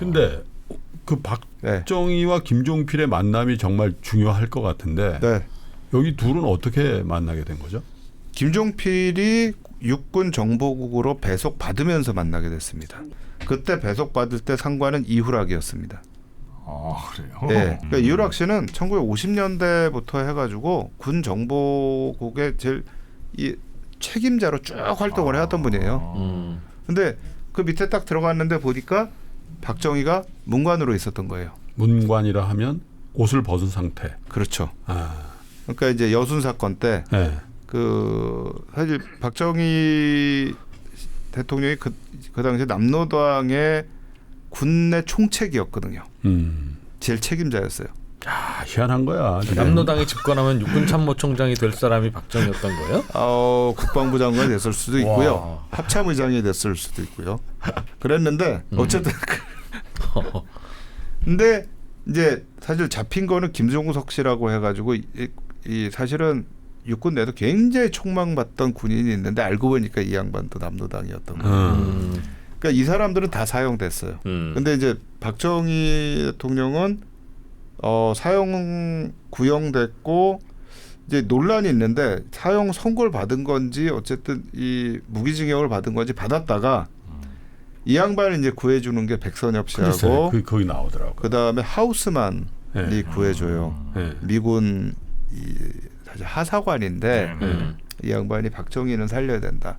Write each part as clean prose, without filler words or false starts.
근데 그 박정희와 김종필의 만남이 정말 중요할 것 같은데 네. 여기 둘은 어떻게 만나게 된 거죠? 김종필이 육군 정보국으로 배속 받으면서 만나게 됐습니다. 그때 배속 받을 때 상관은 이후락이었습니다. 그래요? 네. 그러니까 이후락 씨는 1950년대부터 해가지고 군 정보국의 제일 이 책임자로 쭉 활동을 해왔던 분이에요. 근데 그 밑에 딱 들어갔는데 보니까 박정희가 문관으로 있었던 거예요. 문관이라 하면 옷을 벗은 상태. 그렇죠. 그러니까 이제 여순 사건 때 그 사실 박정희 대통령이 그 당시에 남로당의 군내 총책이었거든요. 제일 책임자였어요. 야, 희한한 거야. 남로당이 집권하면 육군참모총장이 될 사람이 박정희였던 거예요? 국방부 장관이 됐을 수도 있고요. 합참의장이 됐을 수도 있고요. 그랬는데 어쨌든 근데 이제 사실 잡힌 거는 김종석 씨라고 해가지고 이 사실은 육군 내도 굉장히 촉망받던 군인이 있는데 알고 보니까 이 양반도 남로당이었던 거예요. 그러니까 이 사람들은 다 사형됐어요. 근데 이제 박정희 대통령은 사형 구형됐고 이제 논란이 있는데 사형 선고를 받은 건지 어쨌든 이 무기징역을 받은 건지 받았다가 이 양반을 이제 구해주는 게 백선엽 씨하고 거기 나오더라고. 그 다음에 하우스만이 구해줘요. 미군 사실 하사관인데 이 양반이 박정희는 살려야 된다.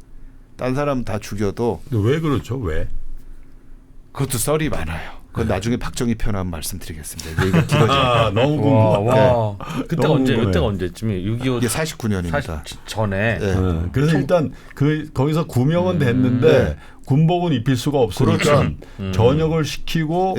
딴 사람 다 죽여도. 왜 그렇죠? 왜? 그것도 썰이 많아요. 그건 나중에 박정희 편 한번 말씀드리겠습니다. 얘기가 길어져요. 너무 궁금하다. 그때가 언제쯤이에요? 6.25 이게 49년입니다. 전에. 네. 그래서 일단 거기서 구명은 됐는데 군복은 입힐 수가 없으니까 전역을 시키고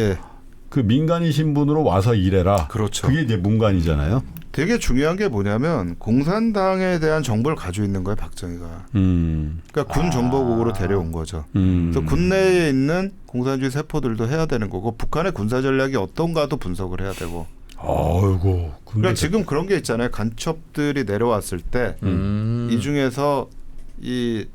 그 민간인 신분으로 와서 일해라. 그렇죠. 그게 이제 문관이잖아요. 되게 중요한 게 뭐냐면 공산당에 대한 정보를 가지고 있는 거예요, 박정희가. 그러니까 군 정보국으로 데려온 거죠. 그래서 군내에 있는 공산주의 세포들도 해야 되는 거고 북한의 군사 전략이 어떤가도 분석을 해야 되고. 아이고. 그러니까 지금 그런 게 있잖아요. 간첩들이 내려왔을 때 이 중에서 이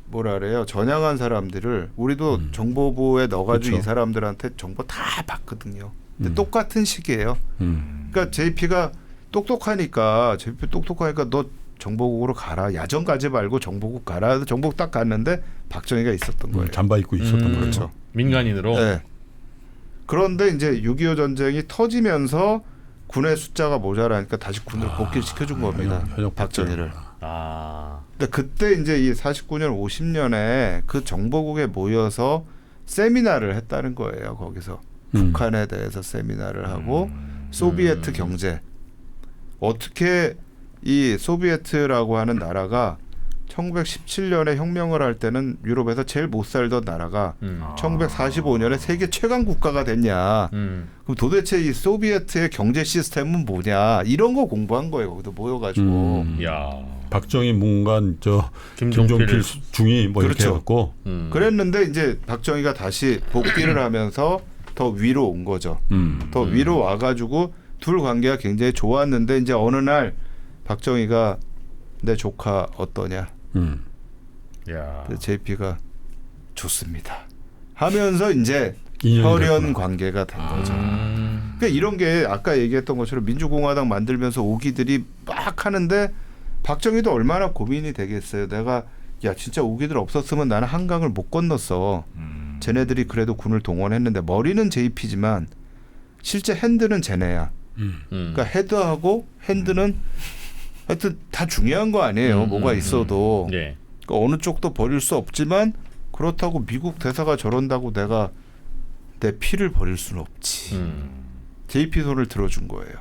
뭐라 그래요? 전향한 사람들을 우리도 정보부에 넣어가지고 그렇죠. 이 사람들한테 정보 다 받거든요. 근데 똑같은 시기예요. 그러니까 JP가 똑똑하니까 너 정보국으로 가라. 야전 가지 말고 정보국 가라. 정보국 딱 갔는데 박정희가 있었던 거예요. 잠바 입고 있었던 거예요. 그렇죠. 민간인으로. 네. 그런데 이제 6.25 전쟁이 터지면서 군의 숫자가 모자라니까 다시 군을 복귀시켜준 겁니다. 박정희를. 근데 그때 이제 이 49년 50년에 그 정보국에 모여서 세미나를 했다는 거예요. 거기서 북한에 대해서 세미나를 하고 소비에트 경제. 어떻게 이 소비에트라고 하는 나라가 1917년에 혁명을 할 때는 유럽에서 제일 못 살던 나라가 1945년에 세계 최강 국가가 됐냐. 그럼 도대체 이 소비에트의 경제 시스템은 뭐냐. 이런 거 공부한 거예요. 거기서 모여가지고. 박정희 문관 김종필 중이 뭐 그렇죠. 이렇게 해갖고. 그랬는데 이제 박정희가 다시 복귀를 하면서 더 위로 온 거죠. 더 위로 와가지고 둘 관계가 굉장히 좋았는데 이제 어느 날 박정희가 내 조카 어떠냐. JP가 좋습니다. 하면서 이제 혈연 관계가 된 거죠. 그러니까 이런 게 아까 얘기했던 것처럼 민주공화당 만들면서 오기들이 막 하는데 박정희도 얼마나 고민이 되겠어요. 내가 진짜 오기들 없었으면 나는 한강을 못 건넜어. 쟤네들이 그래도 군을 동원했는데 머리는 JP지만 실제 핸드는 쟤네야. 그러니까 헤드하고 핸드는 하여튼 다 중요한 거 아니에요. 뭐가 있어도. 그러니까 어느 쪽도 버릴 수 없지만 그렇다고 미국 대사가 저런다고 내가 내 피를 버릴 수는 없지. JP 손을 들어준 거예요.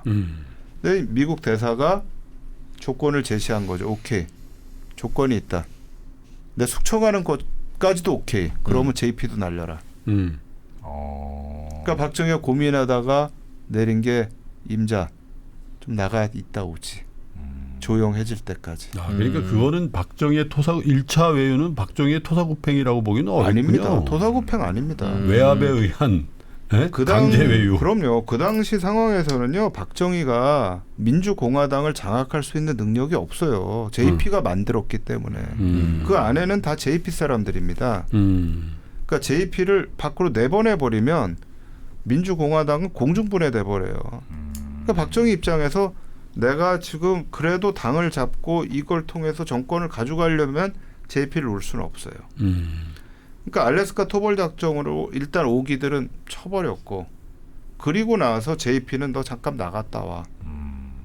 근데 미국 대사가 조건을 제시한 거죠. 오케이. 조건이 있다. 내 숙청하는 것까지도 오케이. 그러면 JP도 날려라. 그러니까 박정희가 고민하다가 내린 게 임자 좀 나가 있다 오지. 조용해질 때까지. 그러니까 그거는 박정희의 1차 외유는 박정희의 토사구팽이라고 보기는 어렵군요. 아닙니다. 토사구팽 아닙니다. 외압에 의한 강제 외유. 그럼요. 그 당시 상황에서는요. 박정희가 민주공화당을 장악할 수 있는 능력이 없어요. JP가 만들었기 때문에. 그 안에는 다 JP 사람들입니다. 그러니까 JP를 밖으로 내보내버리면 민주공화당은 공중분해돼 버려요. 그러니까 박정희 입장에서 내가 지금 그래도 당을 잡고 이걸 통해서 정권을 가져가려면 JP를 놓을 수는 없어요. 그러니까 알래스카 토벌 작전으로 일단 오기들은 쳐버렸고 그리고 나서 JP는 너 잠깐 나갔다 와.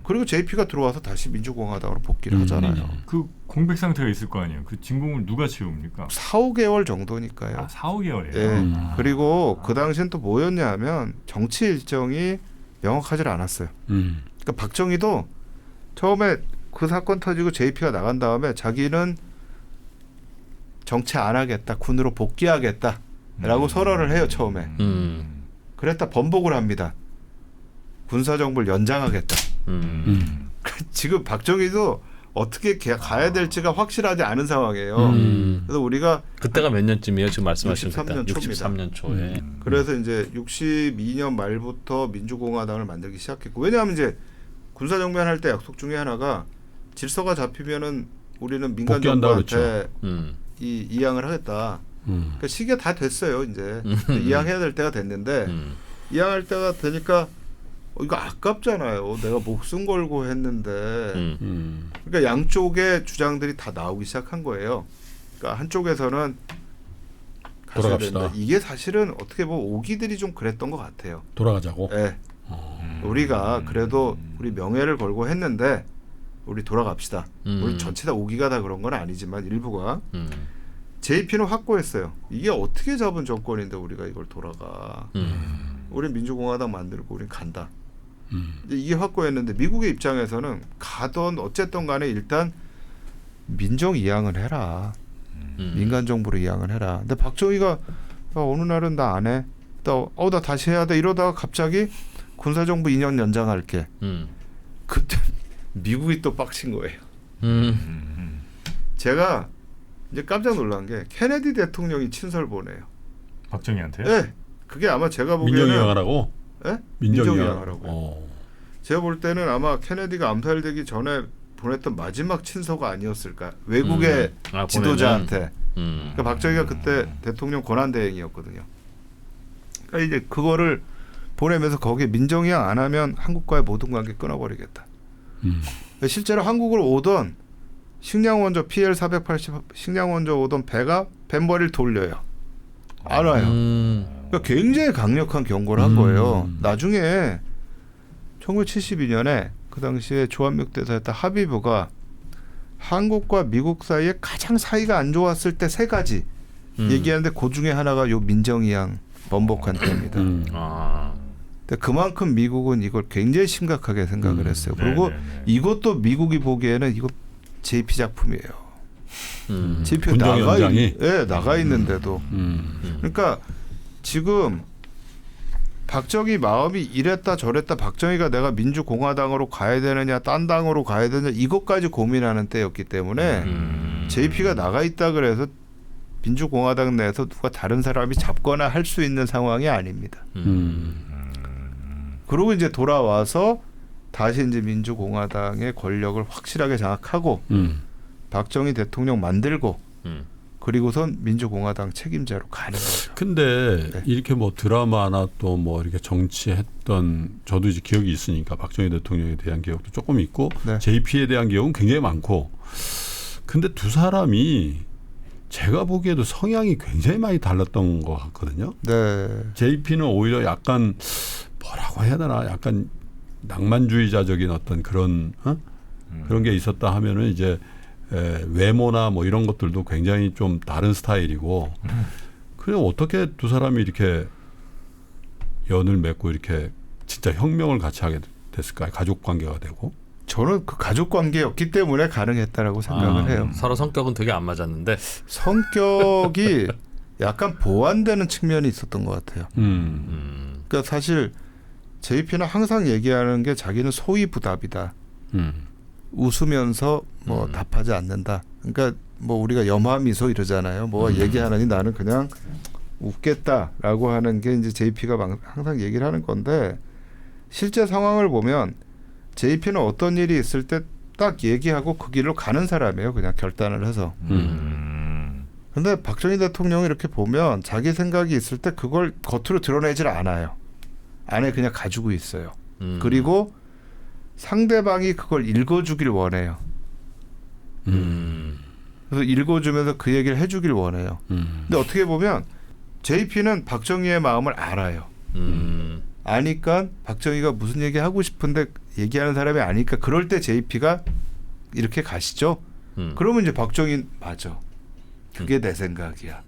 그리고 JP가 들어와서 다시 민주공화당으로 복귀를 하잖아요. 그 공백 상태가 있을 거 아니에요. 그 진공을 누가 채웁니까? 4-5개월 정도니까요. 4-5개월이에요. 예. 그리고 그 당시엔 또 뭐였냐 하면 정치 일정이 명확하지 않았어요. 그러니까 박정희도 처음에 그 사건 터지고 JP가 나간 다음에 자기는 정치 안 하겠다. 군으로 복귀하겠다라고 선언을 해요. 처음에. 그랬다 번복을 합니다. 군사정부를 연장하겠다. 지금 박정희도 어떻게 가야 될지가 확실하지 않은 상황이에요. 그래서 우리가 그때가 몇 년쯤이에요? 지금 말씀하신 63년 그때 63년 초에. 그래서 이제 62년 말부터 민주공화당을 만들기 시작했고 왜냐하면 이제 군사정변 할 때 약속 중에 하나가 질서가 잡히면은 우리는 민간 정부한테 이양을 하겠다. 그러니까 시기가 다 됐어요. 이제 이양해야 될 때가 됐는데 이양할 때가 되니까 이거 아깝잖아요. 내가 목숨 걸고 했는데. 그러니까 양쪽의 주장들이 다 나오기 시작한 거예요. 그러니까 한쪽에서는 가셔야 된다. 이게 사실은 어떻게 보면 오기들이 좀 그랬던 것 같아요. 돌아가자고. 네. 우리가 그래도 우리 명예를 걸고 했는데 우리 돌아갑시다. 우리 전체 다 오기가 다 그런 건 아니지만 일부가. JP는 확고했어요. 이게 어떻게 잡은 정권인데 우리가 이걸 돌아가. 우리 민주공화당 만들고 우린 간다. 이게 확고했는데 미국의 입장에서는 가던 어쨌든 간에 일단 민정 이양을 해라. 민간 정부로 이양을 해라. 근데 박정희가 어느 날은 나 안 해. 나 다시 해야 돼. 이러다가 갑자기 군사정부 2년 연장할게. 그때 미국이 또 빡친 거예요. 제가 이제 깜짝 놀란 게 케네디 대통령이 친서를 보내요. 박정희한테요? 네. 그게 아마 제가 보기에는 민정이양하라고? 네? 민정이양하라고. 제가 볼 때는 아마 케네디가 암살되기 전에 보냈던 마지막 친서가 아니었을까. 외국의 지도자한테. 그러니까 박정희가 그때 대통령 권한대행이었거든요. 그러니까 이제 그거를 보내면서 거기에 민정이양 안 하면 한국과의 모든 관계 끊어버리겠다. 실제로 한국을 오던 식량원조 PL480 식량원조 오던 배가 뱃머리를 돌려요. 안 와요. 그러니까 굉장히 강력한 경고를 한 거예요. 나중에 1972년에 그 당시에 조한묵 대사였던 하비브가 한국과 미국 사이에 가장 사이가 안 좋았을 때 3가지 얘기하는데 그 중에 하나가 요 민정이양 번복한 때입니다. 근데 그만큼 미국은 이걸 굉장히 심각하게 생각을 했어요. 그리고 이것도 미국이 보기에는 이거 JP 작품이에요. JP가 나가 있는데도. 그러니까 지금 박정희 마음이 이랬다 저랬다 박정희가 내가 민주공화당으로 가야 되느냐 딴 당으로 가야 되느냐 이것까지 고민하는 때였기 때문에 JP가 나가 있다 그래서 민주공화당 내에서 누가 다른 사람이 잡거나 할 수 있는 상황이 아닙니다. 그리고 이제 돌아와서 다시 이제 민주공화당의 권력을 확실하게 장악하고 박정희 대통령 만들고 그리고선 민주공화당 책임자로 가는 거죠. 근데 이렇게 뭐 드라마나 또 뭐 이렇게 정치했던 저도 이제 기억이 있으니까 박정희 대통령에 대한 기억도 조금 있고 JP에 대한 기억은 굉장히 많고 근데 두 사람이 제가 보기에도 성향이 굉장히 많이 달랐던 것 같거든요. JP는 오히려 약간 뭐라고 해야 되나 약간 낭만주의자적인 어떤 그런 그런 게 있었다 하면은 이제 외모나 뭐 이런 것들도 굉장히 좀 다른 스타일이고 그냥 어떻게 두 사람이 이렇게 연을 맺고 이렇게 진짜 혁명을 같이 하게 됐을까요? 가족 관계가 되고 저는 그 가족 관계였기 때문에 가능했다라고 생각을 해요. 서로 성격은 되게 안 맞았는데 성격이 약간 보완되는 측면이 있었던 것 같아요. 그러니까 사실 JP는 항상 얘기하는 게 자기는 소위부답이다. 웃으면서 뭐 답하지 않는다. 그러니까 뭐 우리가 염화미소 이러잖아요. 뭐 얘기하느니 나는 그냥 웃겠다라고 하는 게 이제 JP가 항상 얘기를 하는 건데 실제 상황을 보면 JP는 어떤 일이 있을 때 딱 얘기하고 그 길로 가는 사람이에요. 그냥 결단을 해서. 근데 박정희 대통령이 이렇게 보면 자기 생각이 있을 때 그걸 겉으로 드러내질 않아요. 안에 그냥 가지고 있어요. 그리고 상대방이 그걸 읽어주길 원해요. 그래서 읽어주면서 그 얘기를 해주길 원해요. 근데 어떻게 보면 JP는 박정희의 마음을 알아요. 아니까 박정희가 무슨 얘기 하고 싶은데 얘기하는 사람이 아니까 그럴 때 JP가 이렇게 가시죠. 그러면 이제 박정희 맞아. 그게 내 생각이야.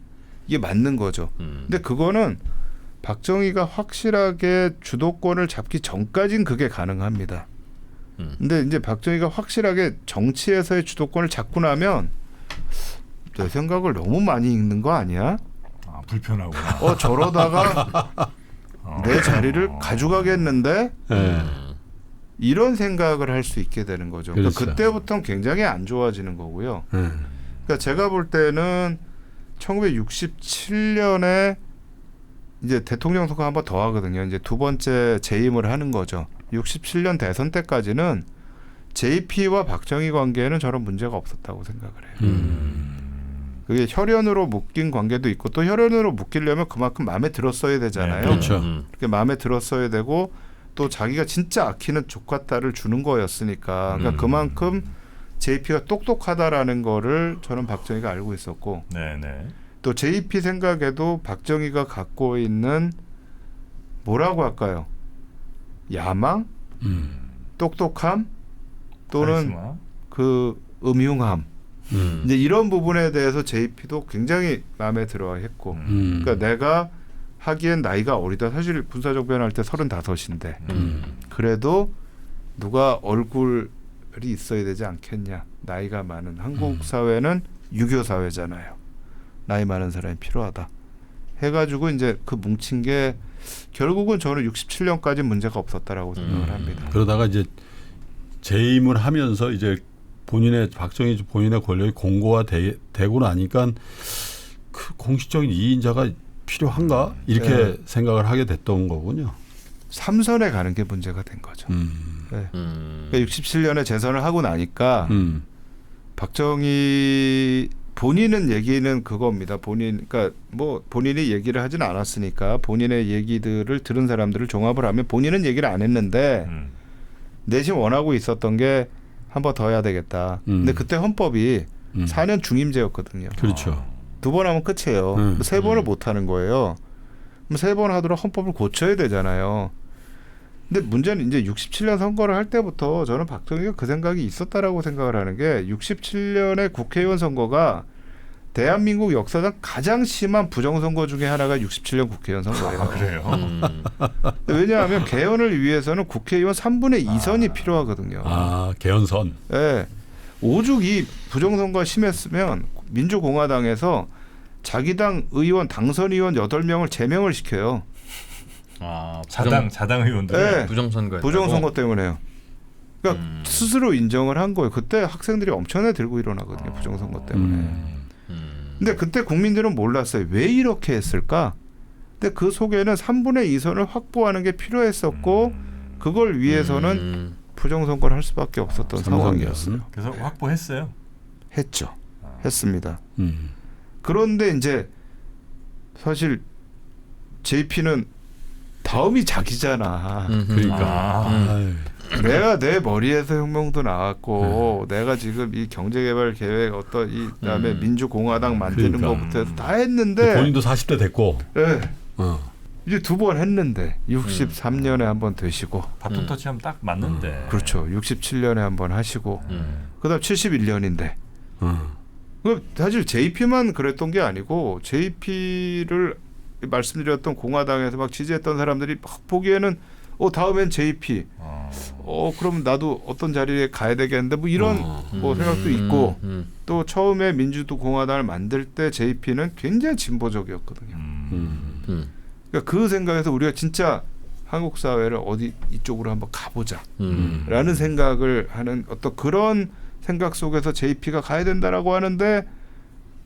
이게 맞는 거죠. 근데 그거는 박정희가 확실하게 주도권을 잡기 전까진 그게 가능합니다. 근데 이제 박정희가 확실하게 정치에서의 주도권을 잡고 나면 내 생각을 너무 많이 읽는 거 아니야? 아, 불편하구나. 저러다가 내 자리를 가져가겠는데? 이런 생각을 할 수 있게 되는 거죠. 그러니까 그렇죠. 그때부터는 굉장히 안 좋아지는 거고요. 그러니까 제가 볼 때는 1967년에 이제 대통령 선거 한 번 더 하거든요. 이제 두 번째 재임을 하는 거죠. 67년 대선 때까지는 JP와 박정희 관계에는 저런 문제가 없었다고 생각을 해요. 그게 혈연으로 묶인 관계도 있고 또 혈연으로 묶이려면 그만큼 마음에 들었어야 되잖아요. 네, 그렇죠. 그렇게 마음에 들었어야 되고 또 자기가 진짜 아끼는 조카 딸을 주는 거였으니까 그러니까 그만큼 JP가 똑똑하다라는 거를 저는 박정희가 알고 있었고 네네. 또 JP 생각에도 박정희가 갖고 있는 뭐라고 할까요? 야망, 똑똑함 또는 카리스마. 그 음흉함 이제 이런 부분에 대해서 JP도 굉장히 마음에 들어했고 그러니까 내가 하기엔 나이가 어리다. 사실 군사정변 할 때 35인데 그래도 누가 얼굴이 있어야 되지 않겠냐. 나이가 많은 한국 사회는 유교 사회잖아요. 나이 많은 사람이 필요하다. 해가지고 이제 그 뭉친 게 결국은 저는 67년까지 문제가 없었다라고 생각을 합니다. 그러다가 이제 재임을 하면서 이제 박정희 본인의 권력이 공고화되고 나니까 그 공식적인 2인자가 필요한가 이렇게 생각을 하게 됐던 거군요. 3선에 가는 게 문제가 된 거죠. 네. 그러니까 67년에 재선을 하고 나니까 박정희 본인은 얘기는 그겁니다. 그러니까 뭐 본인이 얘기를 하진 않았으니까 본인의 얘기들을 들은 사람들을 종합을 하면 본인은 얘기를 안 했는데 내심 원하고 있었던 게 한 번 더 해야 되겠다. 근데 그때 헌법이 4년 중임제였거든요. 그렇죠. 2번 하면 끝이에요. 3번을 못 하는 거예요. 그럼 3번 하도록 헌법을 고쳐야 되잖아요. 근데 문제는 이제 67년 선거를 할 때부터 저는 박정희가 그 생각이 있었다라고 생각을 하는 게 67년의 국회의원 선거가 대한민국 역사상 가장 심한 부정선거 중에 하나가 67년 국회의원 선거예요. 아, 그래요? 왜냐하면 개헌을 위해서는 국회의원 3분의 2선이 필요하거든요. 개헌선. 네. 오죽 이 부정선거가 심했으면 민주공화당에서 자기 당 의원 당선 의원 8명을 제명을 시켜요. 자당 의원들. 네. 부정선거 때문에요. 그러니까 스스로 인정을 한 거예요. 그때 학생들이 엄청나게 들고 일어나거든요. 부정선거 때문에. 근데 그때 국민들은 몰랐어요. 왜 이렇게 했을까? 근데 그 속에는 3분의 2선을 확보하는 게 필요했었고 그걸 위해서는 부정선거를 할 수밖에 없었던 상황이었어요. 그래서 확보했어요? 했죠. 했습니다. 그런데 이제 사실 JP는 다음이 자기잖아. 그러니까. 내가 내 머리에서 혁명도 나왔고 내가 지금 이 경제개발 계획 이 그다음에 민주공화당 만드는 것부터 해서 다 했는데 본인도 40대 됐고. 네. 이제 2번 했는데 63년에 한 번 되시고 바톤 터치하면 딱 맞는데. 그렇죠. 67년에 한 번 하시고 그다음 71년인데 사실 JP만 그랬던 게 아니고 JP를 말씀드렸던 공화당에서 막 지지했던 사람들이 막 보기에는 다음엔 JP. 그럼 나도 어떤 자리에 가야 되겠는데 뭐 이런 뭐 생각도 있고 또 처음에 민주도 공화당을 만들 때 JP는 굉장히 진보적이었거든요. 그러니까 그 생각에서 우리가 진짜 한국 사회를 어디 이쪽으로 한번 가보자라는 생각을 하는 어떤 그런 생각 속에서 JP가 가야 된다라고 하는데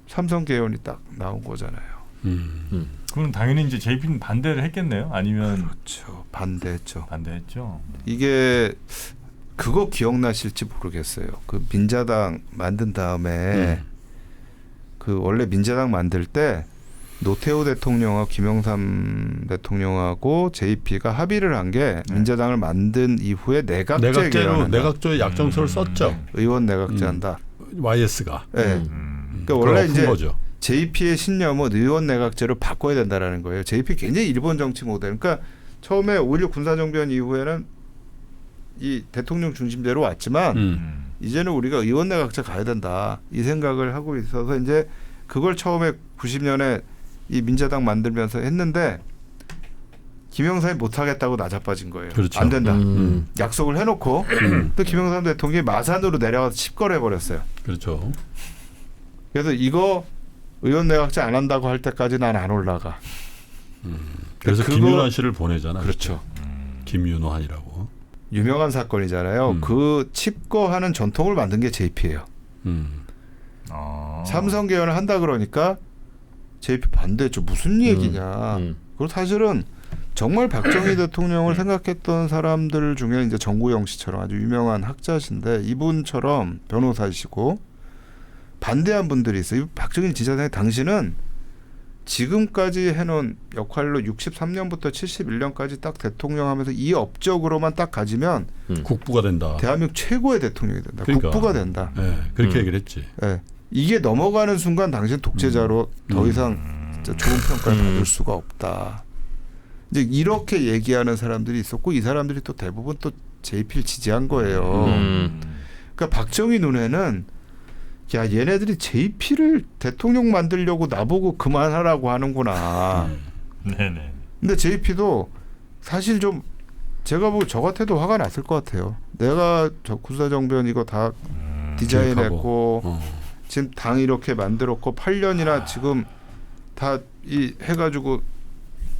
삼성 개헌이 딱 나온 거잖아요. 그럼 당연히 이제 JP는 반대를 했겠네요. 아니면 그렇죠. 반대했죠. 이게 그거 기억나실지 모르겠어요. 그 민자당 만든 다음에 그 원래 민자당 만들 때 노태우 대통령하고 김영삼 대통령하고 JP가 합의를 한 게 민자당을 만든 이후에 내각제의 약정서를 썼죠. 의원 내각제 한다. YS가. 네. 그러니까 원래 이제 거죠. JP의 신념은 의원 내각제로 바꿔야 된다라는 거예요. JP 굉장히 일본 정치 모델. 그러니까 처음에 5.16 군사정변 이후에는 이 대통령 중심제로 왔지만 이제는 우리가 의원 내각제 가야 된다. 이 생각을 하고 있어서 이제 그걸 처음에 90년에 이 민자당 만들면서 했는데 김영삼이 못하겠다고 나자빠진 거예요. 그렇죠. 안 된다. 약속을 해놓고 또 김영삼 대통령이 마산으로 내려가서 칩거려버렸어요. 그렇죠. 그래서 이거 의원 내각제 안 한다고 할 때까지 난 안 올라가. 그래서 김윤환 씨를 보내잖아. 그렇죠. 김윤환이라고. 유명한 사건이잖아요. 그 칩거하는 전통을 만든 게 JP예요. 삼성 개헌을 한다 그러니까 JP 반대했죠. 무슨 얘기냐. 그리고 사실은 정말 박정희 대통령을 생각했던 사람들 중에 이제 정구영 씨처럼 아주 유명한 학자신데 이분처럼 변호사이시고 반대한 분들이 있어요. 박정희 지사장이 당신은 지금까지 해놓은 역할로 63년부터 71년까지 딱 대통령 하면서 이 업적으로만 딱 가지면 국부가 된다. 대한민국 최고의 대통령이 된다. 그러니까. 국부가 된다. 네, 그렇게 얘기를 했지. 네. 이게 넘어가는 순간 당신 독재자로 더 이상 진짜 좋은 평가를 받을 수가 없다. 이제 이렇게 얘기하는 사람들이 있었고 이 사람들이 또 대부분 또 JP를 지지한 거예요. 그러니까 박정희 눈에는 야 얘네들이 JP를 대통령 만들려고 나보고 그만하라고 하는구나. 네네. 근데 JP도 사실 좀 제가 보고 저 같아도 화가 났을 것 같아요. 내가 저 군사정변 이거 다 디자인했고 지금 당 이렇게 만들었고 8년이나 지금 다 이 해가지고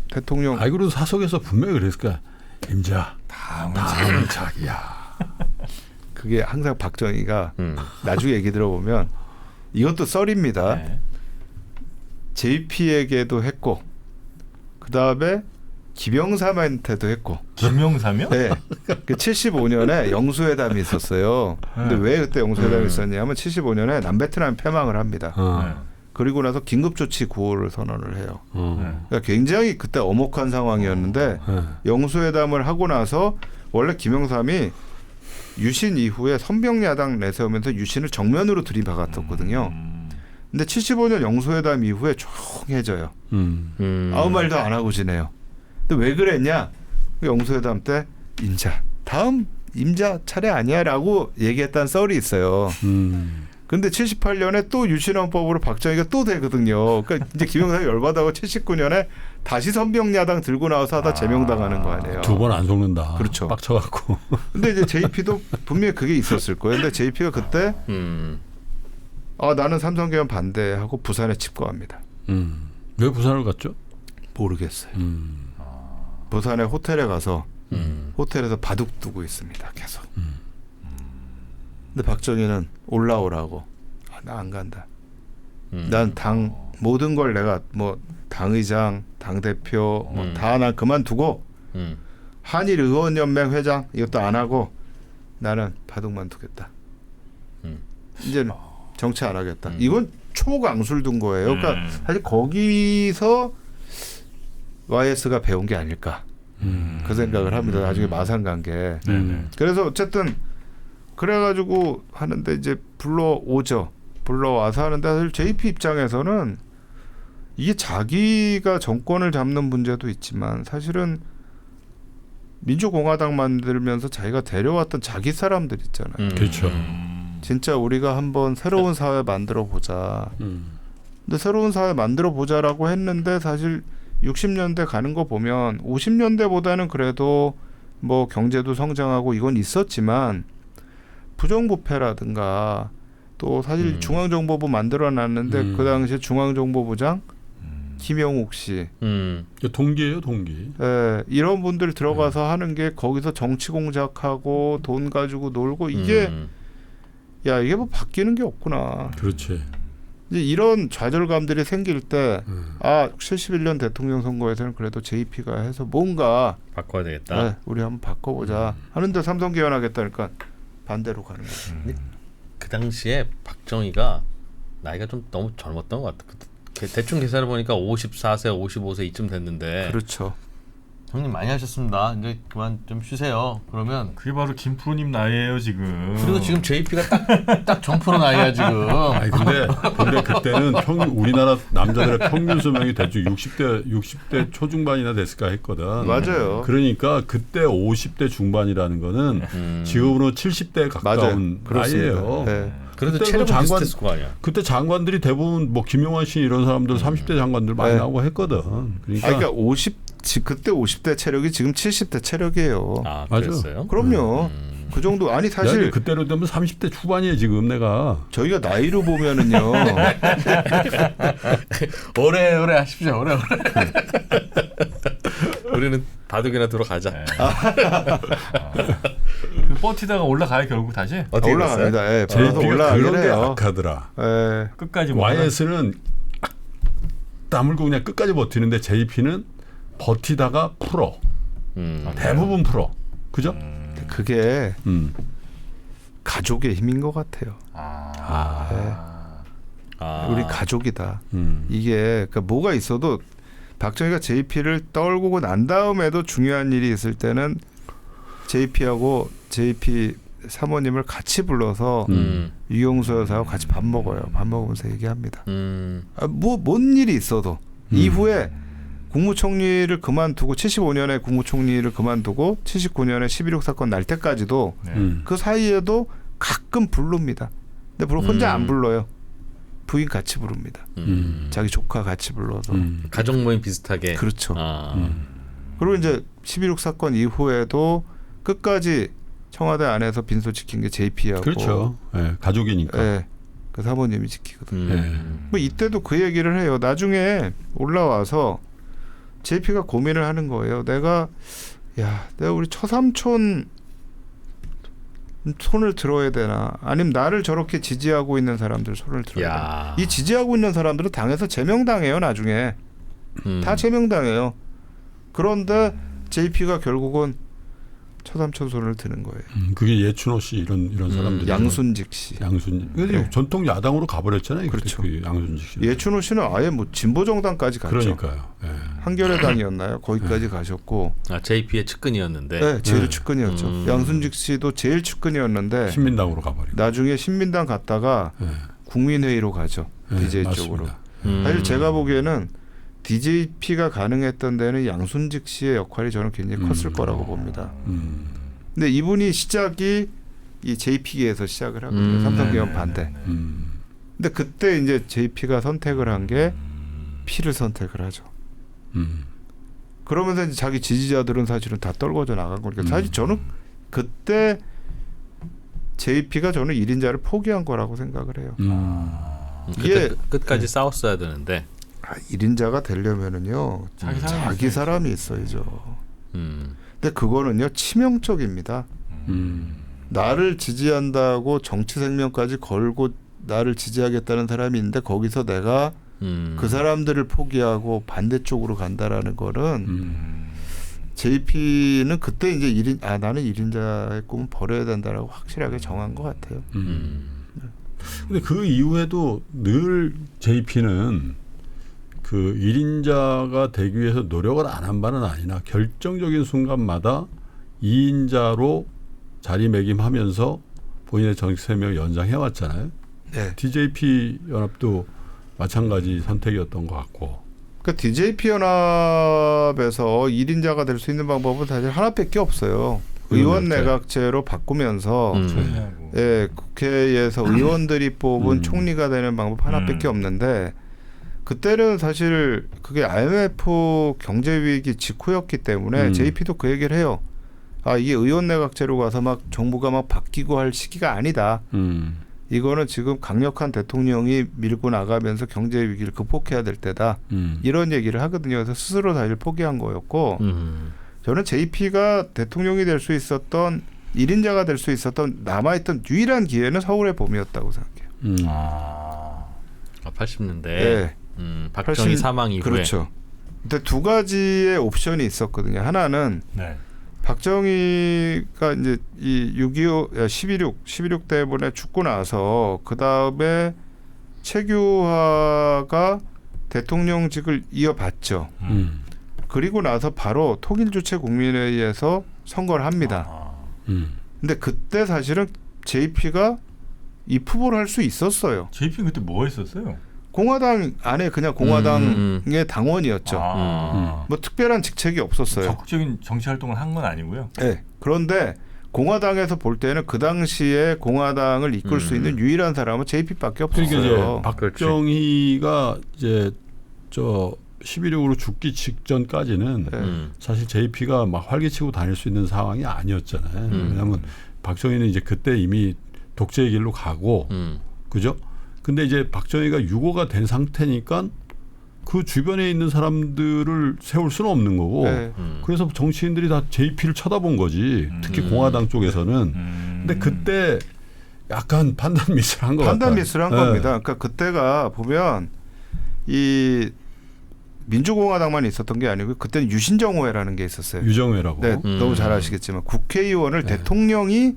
대통령. 아이 그래도 사석에서 분명히 그랬을 거야. 임자 다음은 자기야. 그게 항상 박정희가 나중에 얘기 들어보면 이것도 썰입니다. 네. JP에게도 했고 그 다음에 김영삼한테도 했고. 김영삼이요? 네. 그 75년에 영수회담이 있었어요. 근데 왜 그때 영수회담이 있었냐면 75년에 남베트남이 패망을 합니다. 그리고 나서 긴급조치 구호를 선언을 해요. 그러니까 굉장히 그때 엄혹한 상황이었는데 영수회담을 하고 나서 원래 김영삼이 유신 이후에 선병야당 내세우면서 유신을 정면으로 들이박았었거든요. 근데 75년 영수회담 이후에 조용해져요. 아무 말도 안 하고 지내요. 근데 왜 그랬냐? 영수회담 때 임자 다음 임자 차례 아니야라고 얘기했다는 썰이 있어요. 근데 78년에 또 유신헌법으로 박정희가 또 되거든요. 그러니까 이제 김영삼이 열받아서 79년에 다시 선병야당 들고 나와서 하다 제명당하는 거 아니에요. 두 번 안 속는다. 그렇죠. 빡쳐갖고. 근데 이제 JP도 분명히 그게 있었을 거예요. 근데 JP가 그때 나는 삼성개헌 반대하고 부산에 집거합니다. 왜 부산을 갔죠? 모르겠어요. 부산에 호텔에 가서 호텔에서 바둑 두고 있습니다. 계속. 근데 박정희는 올라오라고. 나 안 간다. 난 당 모든 걸 내가 뭐 당의장, 당대표 다 난 그만두고 한일 의원연맹 회장 이것도 안 하고 나는 바둑만 두겠다. 이제는 정치 안 하겠다. 이건 초강술 둔 거예요. 그러니까 사실 거기서 YS가 배운 게 아닐까. 그 생각을 합니다. 나중에 마산 간 게. 그래서 어쨌든 그래가지고 하는데 이제 불러오죠. 불러와서 하는데 사실 JP 입장에서는 이게 자기가 정권을 잡는 문제도 있지만 사실은 민주공화당 만들면서 자기가 데려왔던 자기 사람들 있잖아요. 그렇죠. 진짜 우리가 한번 새로운 사회 만들어 보자. 근데 새로운 사회 만들어 보자라고 했는데 사실 60년대 가는 거 보면 50년대보다는 그래도 뭐 경제도 성장하고 이건 있었지만 부정부패라든가 또 사실 중앙정보부 만들어놨는데 그 당시에 중앙정보부장 김영욱 씨 동기예요, 동기. 예, 이런 분들 들어가서 하는 게 거기서 정치 공작하고 돈 가지고 놀고 이게 야 이게 뭐 바뀌는 게 없구나. 그렇지. 이제 이런 좌절감들이 생길 때 71년 대통령 선거에서는 그래도 JP가 해서 뭔가 바꿔야 되겠다. 우리 한번 바꿔보자 하는데 삼성 개헌하겠다니까 반대로 가는 거죠. 그 당시에 박정희가 나이가 좀 너무 젊었던 것 같아. 대충 계산해 보니까 54세, 55세 이쯤 됐는데. 그렇죠. 형님 많이 하셨습니다. 이제 그만 좀 쉬세요. 그러면 그게 바로 김프로님 나이예요 지금. 그리고 지금 JP가 딱 정프로 나이야 지금. 아니 근데 그때는 우리나라 남자들의 평균 수명이 대충 60대 초중반이나 됐을까 했거든. 맞아요. 그러니까 그때 50대 중반이라는 거는 지금으로 70대 가까운 나이예요. 네. 그래도 체력은 비슷했을 거 아니야. 그때 장관들이 대부분 뭐 김용환 씨 이런 사람들 30대 장관들 많이 네. 나오고 했거든. 그러니까 50 그때 50대 체력이 지금 70대 체력이에요. 아, 맞아. 그랬어요? 그럼요. 그 정도 아니 사실 그때로 되면 30대 초반이에요 지금 내가. 저희가 나이로 보면은요. 오래오래 하십시오. 오래오래. 우리는 바둑이나 들어가자. 네. 버티다가 올라가야 결국 다시 올라갑니다. 예, JP가 벌어서 올라가긴 그런 게 해요. 약하더라. 예. 끝까지 YS는 다물고 그냥 끝까지 버티는데 JP는 버티다가 풀어. 대부분 풀어. 그죠? 그게 가족의 힘인 것 같아요. 우리 가족이다. 이게 그러니까 뭐가 있어도 박정희가 JP를 떨구고 난 다음에도 중요한 일이 있을 때는 JP하고 JP 사모님을 같이 불러서 유경수 여사하고 같이 밥 먹어요. 밥 먹으면서 얘기합니다. 뭔 일이 있어도 이후에 국무총리를 그만두고 75년에 국무총리를 그만두고 79년에 11.6 사건 날 때까지도 그 사이에도 가끔 부릅니다. 근데 물론 혼자 안 불러요. 부인 같이 부릅니다. 자기 조카 같이 불러서 가족 모임 비슷하게. 그렇죠. 그리고 이제 11.6 사건 이후에도 끝까지 청와대 안에서 빈소 지킨 게 JP하고 그렇죠. 네, 가족이니까. 네, 그 사모님이 지키거든요. 네. 뭐 이때도 그 얘기를 해요. 나중에 올라와서 JP가 고민을 하는 거예요. 내가 우리 처삼촌 손을 들어야 되나? 아니면 나를 저렇게 지지하고 있는 사람들 손을 들어야 되나? 이 지지하고 있는 사람들은 당에서 제명당해요. 나중에 다 제명당해요. 그런데 JP가 결국은 처삼촌 손을 드는 거예요. 그게 예춘호 씨 이런 사람들. 양순직 씨. 네. 전통 야당으로 가버렸잖아요. 그렇죠. 그 양순직 씨. 예춘호 씨는 아예 뭐 진보 정당까지 갔죠. 그러니까요. 네. 한겨레당이었나요? 거기까지 가셨고. JP의 측근이었는데. 네, 제일 측근이었죠. 양순직 씨도 제일 측근이었는데 신민당으로 가버리고. 나중에 신민당 갔다가 국민회의로 가죠. DJ 쪽으로. 사실 제가 보기에는 DJP가 가능했던 데는 양순직 씨의 역할이 저는 굉장히 컸을 거라고 봅니다. 근데 이분이 시작이 이 JP계에서 시작을 하거든요. 삼성계엄 반대. 근데 그때 이제 JP가 선택을 한 게 P를 선택을 하죠. 그러면서 이제 자기 지지자들은 사실은 다 떨궈져 나간 거니까 사실 저는 그때 JP가 저는 1인자를 포기한 거라고 생각을 해요. 이게 끝까지 싸웠어야 되는데 1인자가 되려면은요 자기 사람이 있어야죠. 근데 그거는요 치명적입니다. 나를 지지한다고 정치 생명까지 걸고 나를 지지하겠다는 사람이 있는데 거기서 내가 그 사람들을 포기하고 반대쪽으로 간다라는 거는 JP는 그때 이제 나는 1인자의 꿈은 버려야 된다라고 확실하게 정한 것 같아요. 근데 그 이후에도 늘 JP는 그 1인자가 되기 위해서 노력을 안 한 바는 아니나 결정적인 순간마다 2인자로 자리매김하면서 본인의 정치 생명을 연장해 왔잖아요. 네. DJP 연합도 마찬가지 선택이었던 것 같고. 그러니까 DJP 연합에서 1인자가 될 수 있는 방법은 사실 하나밖에 없어요. 의원 내각제로 바꾸면서 국회에서 의원들이 뽑은 총리가 되는 방법 하나밖에 없는데 그때는 사실 그게 IMF 경제위기 직후였기 때문에 JP도 그 얘기를 해요. 이게 의원 내각제로 가서 막 정부가 막 바뀌고 할 시기가 아니다. 이거는 지금 강력한 대통령이 밀고 나가면서 경제 위기를 극복해야 될 때다. 이런 얘기를 하거든요. 그래서 스스로 사실 포기한 거였고 저는 JP가 대통령이 될 수 있었던 1인자가 될 수 있었던 남아있던 유일한 기회는 서울의 봄이었다고 생각해요. 80년대 네. 박정희 사망 이후에. 그렇죠. 근데 두 가지의 옵션이 있었거든요. 하나는 박정희가 이제 이 12.6 때문에 죽고 나서 그 다음에 최규하가 대통령직을 이어받죠. 그리고 나서 바로 통일주체국민회의에서 선거를 합니다. 근데 그때 사실은 JP가 입후보를 할 수 있었어요. JP는 그때 뭐 했었어요? 공화당 안에 그냥 공화당의 당원이었죠. 뭐 특별한 직책이 없었어요. 적극적인 정치 활동을 한 건 아니고요. 네. 그런데 공화당에서 볼 때는 그 당시에 공화당을 이끌 수 있는 유일한 사람은 JP밖에 없었어요. 그러니까 박정희가 이제 저 11.25로 죽기 직전까지는 사실 JP가 막 활개치고 다닐 수 있는 상황이 아니었잖아요. 왜냐하면 박정희는 이제 그때 이미 독재의 길로 가고, 그죠? 근데 이제 박정희가 유고가 된 상태니까 그 주변에 있는 사람들을 세울 수는 없는 거고, 그래서 정치인들이 다 JP를 쳐다본 거지. 특히 공화당 쪽에서는. 근데 그때 약간 판단 미스를 한 것 같아요. 판단 미스를 한 겁니다. 그러니까 그때가 보면 이 민주공화당만 있었던 게 아니고 그때는 유신정오회라는 게 있었어요. 유정회라고. 네, 너무 잘 아시겠지만 국회의원을 대통령이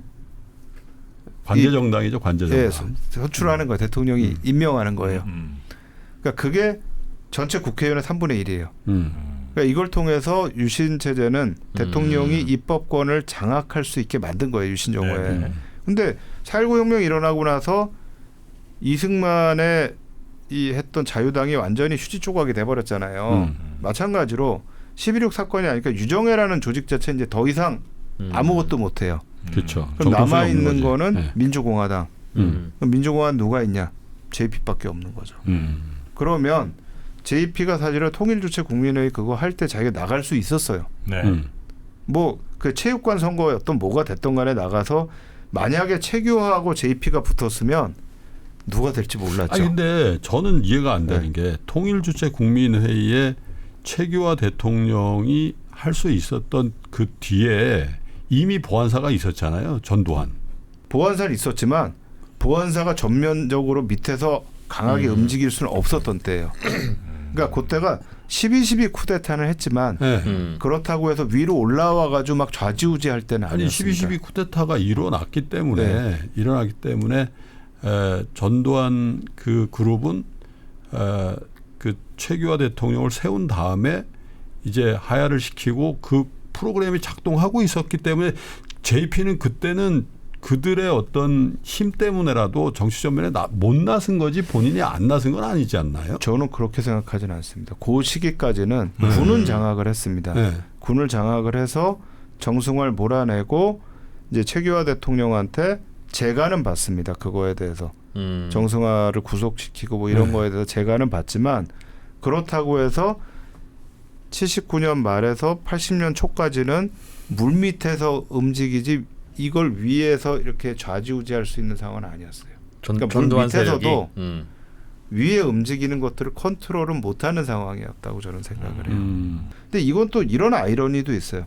관제정당이죠, 관제정당. 예, 선출하는 거예요. 대통령이 임명하는 거예요. 그러니까 그게 전체 국회의원의 3분의 1이에요. 그러니까 이걸 통해서 유신 체제는 대통령이 입법권을 장악할 수 있게 만든 거예요. 유신정오회. 근데 4.19 혁명이 일어나고 나서 이승만의 이 했던 자유당이 완전히 휴지 조각이 돼버렸잖아요. 마찬가지로 11.6 사건이 아니니까 유정회라는 조직 자체 이제 더 이상 아무것도 못해요. 그렇죠. 그럼 남아 있는 거는 민주공화당. 그럼 민주공화당 누가 있냐? JP밖에 없는 거죠. 그러면 JP가 사실은 통일주체국민회의 그거 할 때 자기가 나갈 수 있었어요. 네. 뭐 그 체육관 선거였던 뭐가 됐던 간에 나가서 만약에 최규하고 JP가 붙었으면 누가 될지 몰랐죠. 아니 근데 저는 이해가 안 되는 게 통일주체국민회의에 최규하 대통령이 할 수 있었던 그 뒤에 이미 보안사가 있었잖아요. 전두환. 보안사는 있었지만 보안사가 전면적으로 밑에서 강하게 움직일 수는 없었던 때예요. 그러니까 그때가 12.12 쿠데타는 했지만 그렇다고 해서 위로 올라와 가지고 막 좌지우지할 때는 아니 아니었습니다. 12.12 쿠데타가 일어났기 때문에 전두환 그 그룹은 그 최규하 대통령을 세운 다음에 이제 하야를 시키고 그 프로그램이 작동하고 있었기 때문에 JP는 그때는 그들의 어떤 힘 때문에라도 정치 전면에 못 나선 거지 본인이 안 나선 건 아니지 않나요? 저는 그렇게 생각하지는 않습니다. 그 시기까지는 군은 장악을 했습니다. 군을 장악을 해서 정승화를 몰아내고 이제 최규하 대통령한테 재가는 받습니다. 그거에 대해서 정승화를 구속시키고 뭐 이런 거에 대해서 재가는 받지만 그렇다고 해서 79년 말에서 80년 초까지는 물밑에서 움직이지 이걸 위에서 이렇게 좌지우지할 수 있는 상황은 아니었어요. 그러니까 물밑에서도 위에 움직이는 것들을 컨트롤은 못하는 상황이었다고 저는 생각을 해요. 근데 이건 또 이런 아이러니도 있어요.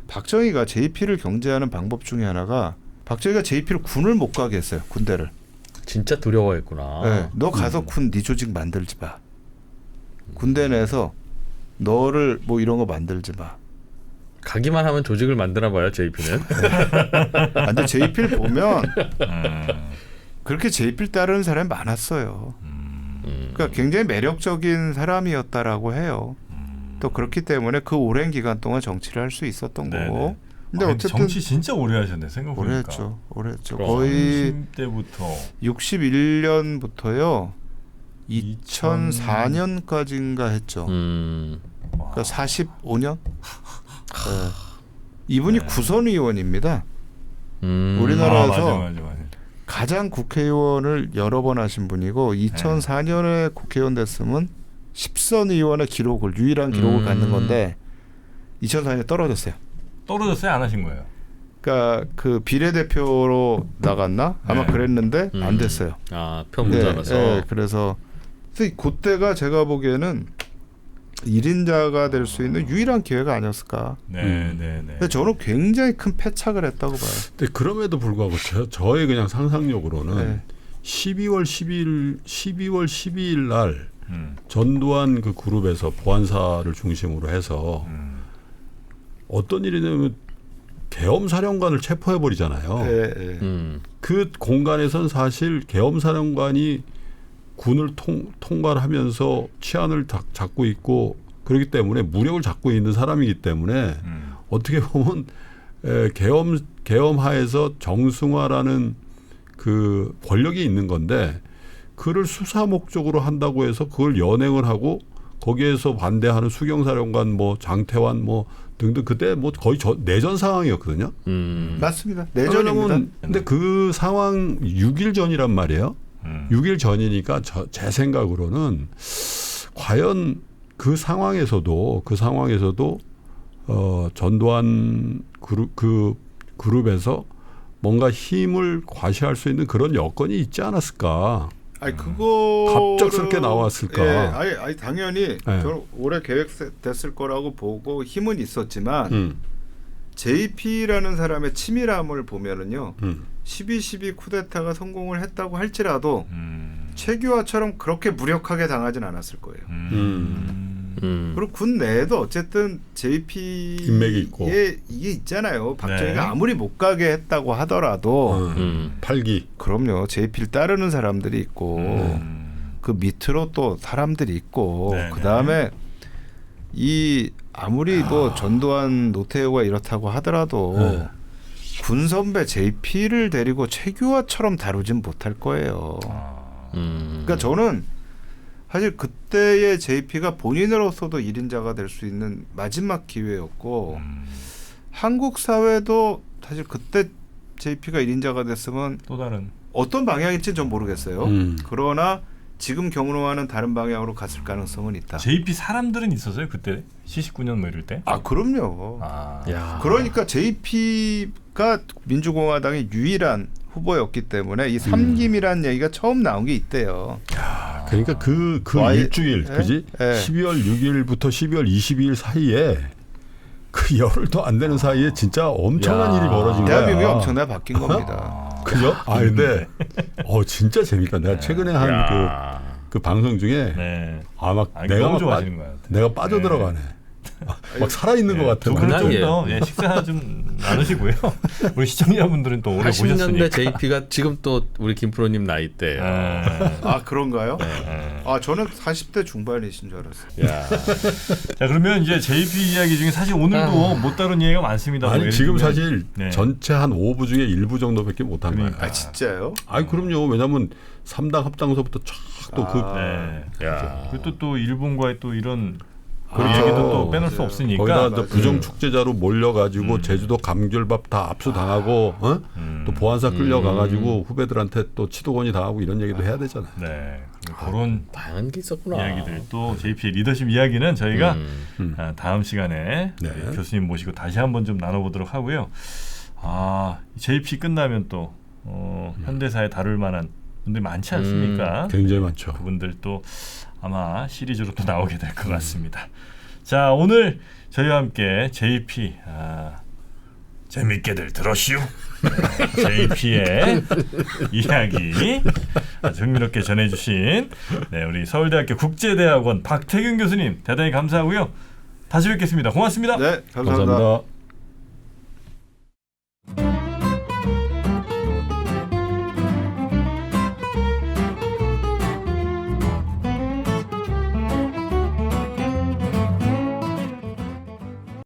박정희가 JP를 경제하는 방법 중에 하나가 박정희가 JP를 군을 못 가게 했어요. 군대를. 진짜 두려워했구나. 네, 너 가서 군 네 조직 만들지 마. 군대 내에서 너를 뭐 이런 거 만들지 마. 가기만 하면 조직을 만드나 봐요, JP는. 근데 JP를 보면 그렇게 JP를 따르는 사람이 많았어요. 그러니까 굉장히 매력적인 사람이었다라고 해요. 또 그렇기 때문에 그 오랜 기간 동안 정치를 할 수 있었던 거고. 근데 어쨌든 정치 진짜 오래 하셨네 생각해보니까. 오래 했죠. 거의 때부터 61년부터요. 2004년까지인가 했죠. 그러니까 45년. 네. 이분이 구선 의원입니다. 우리나라에서 맞아. 가장 국회의원을 여러 번 하신 분이고 2004년에 국회의원 됐으면 10선 의원의 기록을 유일한 기록을 갖는 건데 2004년에 떨어졌어요. 떨어졌어요? 안 하신 거예요? 그러니까 그 비례대표로 나갔나? 아마 그랬는데 안 됐어요. 아, 표 모자라서. 네, 그래서 그때가 제가 보기에는 1인자가 될 수 있는 유일한 기회가 아니었을까. 근데 저는 굉장히 큰 패착을 했다고 봐요. 근데 그럼에도 불구하고 저의 그냥 상상력으로는 12월 12일 날 전두환 그 그룹에서 보안사를 중심으로 해서 어떤 일이 되면 계엄사령관을 체포해버리잖아요. 그 공간에선 사실 계엄사령관이 군을 통과를 하면서 치안을 잡고 있고 그렇기 때문에 무력을 잡고 있는 사람이기 때문에 어떻게 보면 계엄하에서 정승화라는 그 권력이 있는 건데 그를 수사 목적으로 한다고 해서 그걸 연행을 하고 거기에서 반대하는 수경사령관 뭐 장태환 뭐 등등 그때 뭐 거의 내전 상황이었거든요. 맞습니다. 내전입니다. 근데 그 상황 6일 전이란 말이에요. 6일 전이니까 제 생각으로는 과연 그 상황에서도 전두환 그룹에서 뭔가 힘을 과시할 수 있는 그런 여건이 있지 않았을까? 아니 그거 갑작스럽게 나왔을까? 예, 아니 당연히 저는 올해 계획됐을 거라고 보고 힘은 있었지만 JP라는 사람의 치밀함을 보면은요. 12.12 쿠데타가 성공을 했다고 할지라도 최규하처럼 그렇게 무력하게 당하진 않았을 거예요. 그리고 군 내에도 어쨌든 JP의 인맥이 있고 이게 있잖아요. 박정희가 네. 아무리 못 가게 했다고 하더라도 8기 그럼요. JP를 따르는 사람들이 있고 그 밑으로 또 사람들이 있고 네네. 그다음에 이 아무리 뭐 전두환 노태우가 이렇다고 하더라도 군 선배 JP를 데리고 최규하처럼 다루진 못할 거예요. 그러니까 저는 사실 그때의 JP가 본인으로서도 1인자가 될 수 있는 마지막 기회였고 한국 사회도 사실 그때 JP가 1인자가 됐으면 또 다른 어떤 방향일지는 전 모르겠어요. 그러나 지금 경로와는 다른 방향으로 갔을 가능성은 있다. JP 사람들은 있었어요 그때 79년 뭐 이럴 때? 아 그럼요. 야. 그러니까 JP가 민주공화당의 유일한 후보였기 때문에 이 삼김이라는 얘기가 처음 나온 게 있대요. 그러니까 그 일주일 그지? 12월 6일부터 12월 22일 사이에 그 열흘도 안 되는 사이에 진짜 엄청난 일이 벌어진 거야. 대한민국이 엄청나게 바뀐 겁니다. 그죠? 근데 진짜 재밌다. 내가 최근에 한 그 방송 중에 너무 좋아하시는 거야. 내가 빠져 들어가네. 막 살아 있는 것 같아. 두 분은 좀더 식사 좀 나누시고요. 우리 시청자분들은 또 오래 80년대 보셨으니까. JP가 지금 또 우리 김프로님 나이대예요. 아 그런가요? 저는 40대 중반이신 줄 알았어요. 야. 자 그러면 이제 JP 이야기 중에 사실 오늘도 못 다룬 얘기가 많습니다. 아니 지금 사실 네. 전체 한 5부 중에 1부 정도밖에 못한 거예요. 아 진짜요? 그럼요. 왜냐하면 3당 합당서부터 그리고 또 일본과의 또 이런 그렇죠. 얘기도 또 빼놓을 수 없으니까 거기다 부정 축제자로 몰려가지고 제주도 감귤밥 다 압수당하고 또 보안사 끌려가가지고 후배들한테 또 치도건이 당하고 이런 얘기도 해야 되잖아요. 네. 그런 다양한 게 있었구나. 이야기들 또 JP의 리더십 이야기는 저희가 다음 시간에 교수님 모시고 다시 한번 좀 나눠보도록 하고요. JP 끝나면 또 현대사에 다룰 만한 분들이 많지 않습니까? 굉장히 많죠. 그분들 또 아마 시리즈로 또 나오게 될 것 같습니다. 자 오늘 저희와 함께 JP 재밌게들 들었슈. JP의 이야기 아주 흥미롭게 전해주신 우리 서울대학교 국제대학원 박태균 교수님 대단히 감사하고요. 다시 뵙겠습니다. 고맙습니다. 네, 감사합니다.